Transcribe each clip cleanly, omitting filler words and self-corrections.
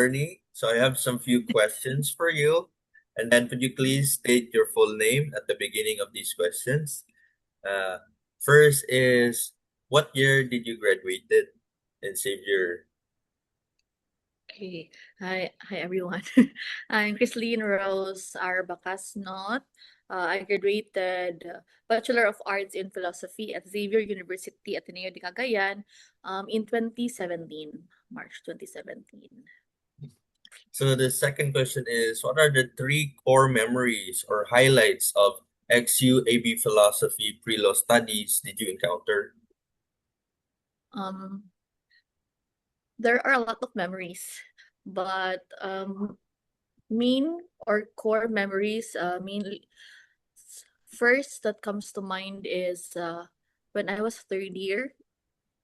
attorney. So I have some few questions for you. And then could you please state your full name at the beginning of these questions? Uh, First is, what year did you graduated in Xavier? Okay. Hi everyone. I'm Crislyn Rose R. Bacasnot. I graduated Bachelor of Arts in Philosophy at Xavier University Ateneo de Cagayan in 2017, March 2017. So the second question is, what are the three core memories or highlights of XU AB Philosophy pre-law studies did you encounter? Um, there are a lot of memories, but main or core memories, mainly first that comes to mind is when I was third year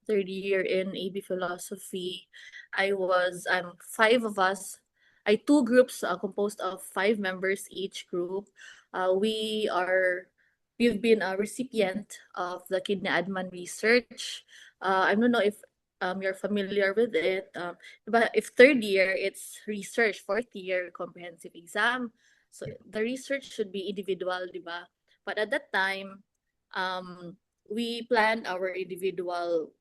in AB philosophy. Five of us. Two groups composed of five members each group. We've been a recipient of the Kidney Adman research. I don't know if you're familiar with it, but if third year it's research, fourth year comprehensive exam. So the research should be individual, diba? But at that time, we planned our individual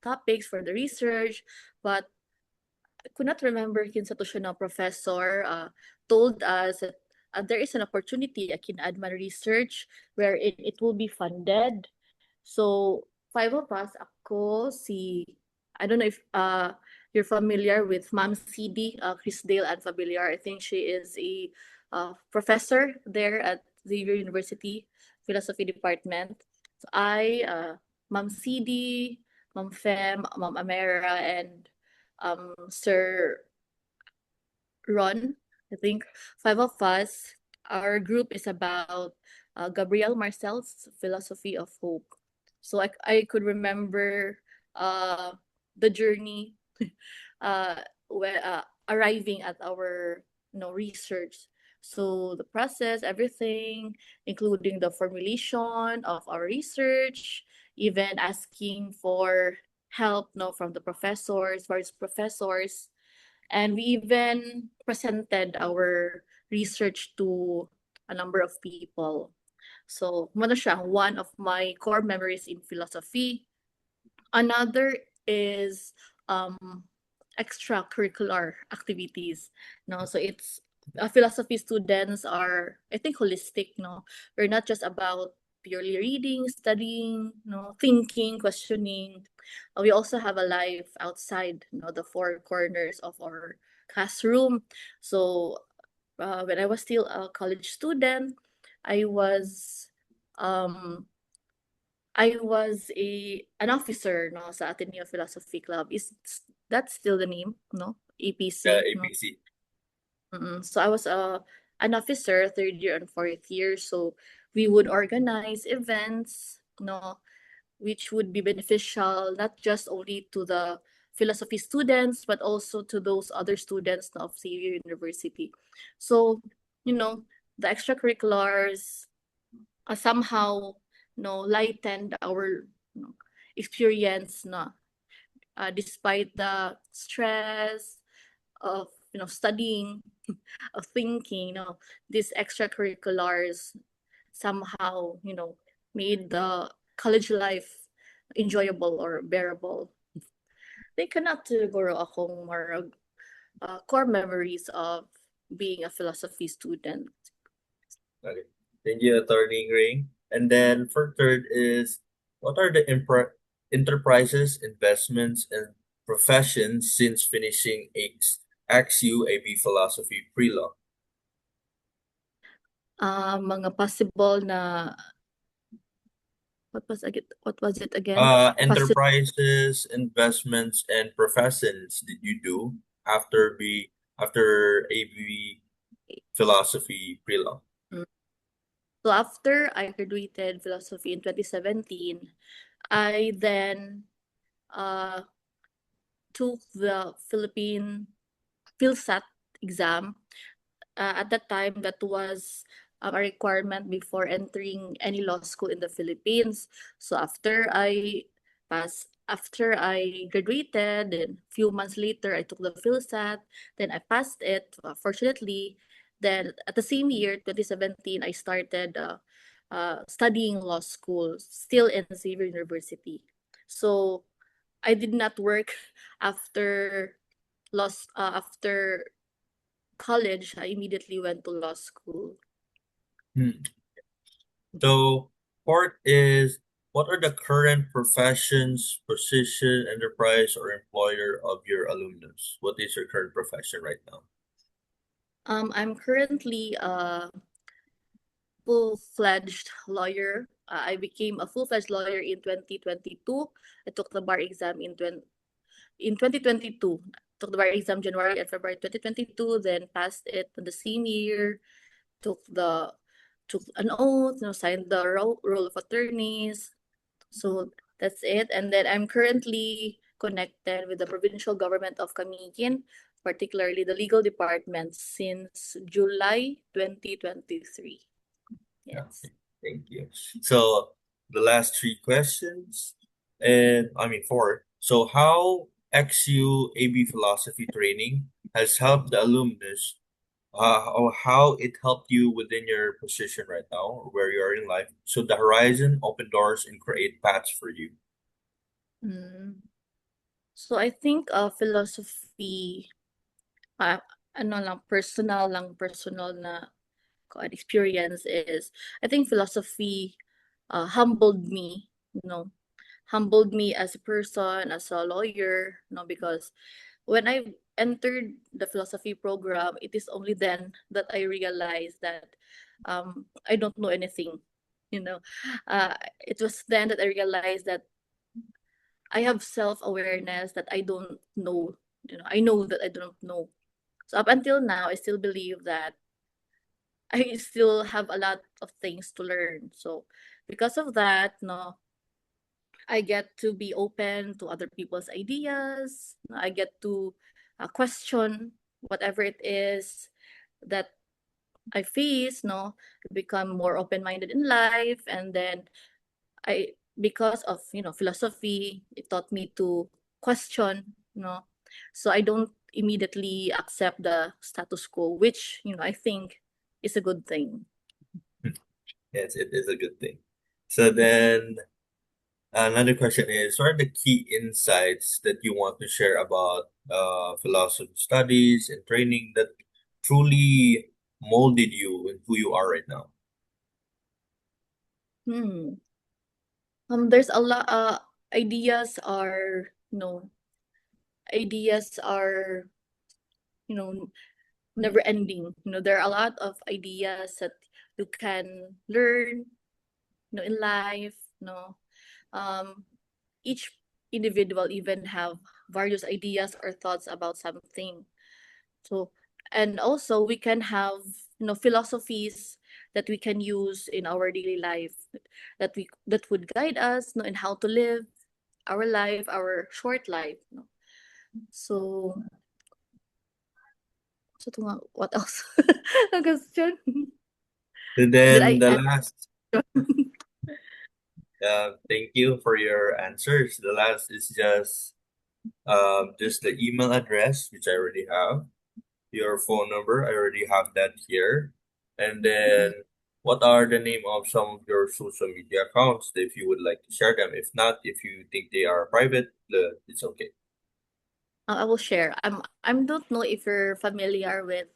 topics for the research, but I could not remember kinsa to siya na professor told us that there is an opportunity at Adman Research where it will be funded. So five of us, I don't know if you're familiar with Ma'am CD, Chrisdale and Familiar. I think she is a professor there at Xavier University Philosophy Department. So Ma'am CD, Ma'am Fem, Ma'am Amera, and Sir Ron. I think five of us. Our group is about Gabriel Marcel's philosophy of hope. So I could remember the journey arriving at our research. So the process, everything, including the formulation of our research, even asking for help from the professors, various professors, and we even presented our research to a number of people. So, muna siya, one of my core memories in philosophy. Another is extracurricular activities. No, so it's philosophy students are, I think, holistic. No, we're not just about purely reading, studying, thinking, questioning. We also have a life outside, the four corners of our classroom. So when I was still a college student, I was um an officer sa Ateneo Philosophy Club. Is that still the name, no? APC, no? APC. So I was an officer third year and fourth year. So we would organize events, which would be beneficial not just only to the philosophy students but also to those other students of Xavier University. So, the extracurriculars somehow lightened our experience despite the stress of studying, of thinking. These extracurriculars somehow made the college life enjoyable or bearable. They cannot siguro akong more core memories of being a philosophy student. Okay. Thank you, Attorney Ring. And then for third is, what are the enterprises, investments, and professions since finishing XU AB Philosophy pre-law? Mga possible na what was it again? Enterprises, investments, and professions did you do after AB Philosophy pre-law? So after I graduated philosophy in 2017, I then took the Philippine PhilSat exam. At that time, that was a requirement before entering any law school in the Philippines. So after I after I graduated. Then few months later, I took the PhilSat. Then I passed it, fortunately. Then at the same year, 2017, I started studying law school, still in Xavier University. So I did not work after after college. I immediately went to law school. Hmm. So, fourth is what are the current professions, position, enterprise, or employer of your alumnus? What is your current profession right now? I'm currently a full-fledged lawyer. I became a full-fledged lawyer in 2022. I took the bar exam in 2022. Took the bar exam January and February 2022, then passed it the same year. Took the took an oath, signed the roll of attorneys. So that's it. And then I'm currently connected with the provincial government of Camiguin, particularly the legal department, since July 2023. Yeah, Yes. thank you. So, the last three questions, and I mean four. So, how XU AB philosophy training has helped the alumnus, or how it helped you within your position right now, or where you are in life. So, the horizon, open doors, and create paths for you. Mm. So I think philosophy, uh, personal na experience is, I think philosophy humbled me, humbled me as a person, as a lawyer, because when I entered the philosophy program, it is only then that I realized that I don't know anything. You know, it was then that I realized that I have self-awareness that I don't know. I know that I don't know. So up until now, I still believe that I still have a lot of things to learn. So because of that, no, I get to be open to other people's ideas. I get to question whatever it is that I face, become more open-minded in life. And then because of, philosophy, it taught me to question, so I don't immediately accept the status quo, which, I think is a good thing. Yes, it is a good thing. So then another question is, what are the key insights that you want to share about philosophy studies and training that truly molded you and who you are right now? Hmm. There's a lot. Ideas are, ideas are, you know, never ending. There are a lot of ideas that you can learn, in life. Um, each individual even have various ideas or thoughts about something. So, and also we can have, philosophies that we can use in our daily life, that would guide us, in how to live our life, our short life. So, what else? A question? And Did then I the answer? last, thank you for your answers. The last is just the email address, which I already have. Your phone number, I already have that here. And then what are the name of some of your social media accounts if you would like to share them? If not, if you think they are private, it's okay. I will share. I don't know if you're familiar with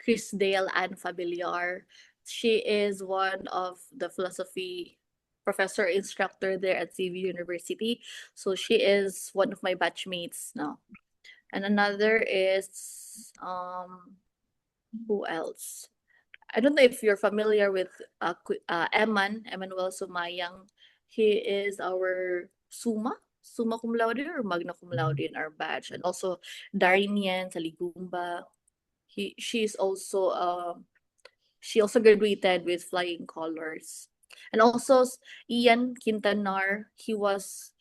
Chrisdale and Familiar. She is one of the philosophy professor instructor there at CV University. So she is one of my batchmates now. And another is who else? I don't know if you're familiar with Emmanuel Sumayang. He is our summa cum laude or magna cum laude in our batch. And also Darinian sa Ligumba. She's also she also graduated with flying colors. And also Ian Quintanar, he was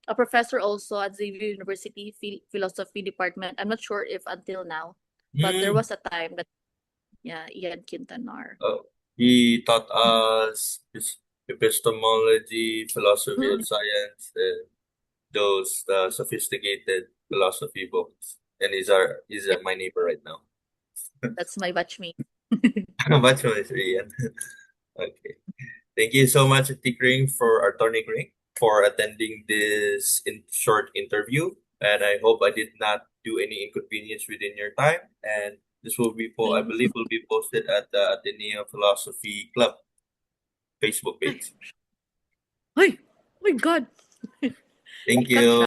a professor also at Xavier University philosophy department. I'm not sure if until now, but there Mm. was a time that, yeah, Ian Quintanar. Oh, he taught us epistemology, philosophy of Mm, science, those sophisticated philosophy books. And he's yeah, my neighbor right now. that's my batchmate. Much more is Ian. Okay. Thank you so much, Tikring, for Attorney Green, for attending this short interview. And I hope I did not do any inconvenience within your time. And this will be, I Thank believe, will be posted at the Ateneo Philosophy Club Facebook Ay, page. ay, oh my God. Thank Cut you.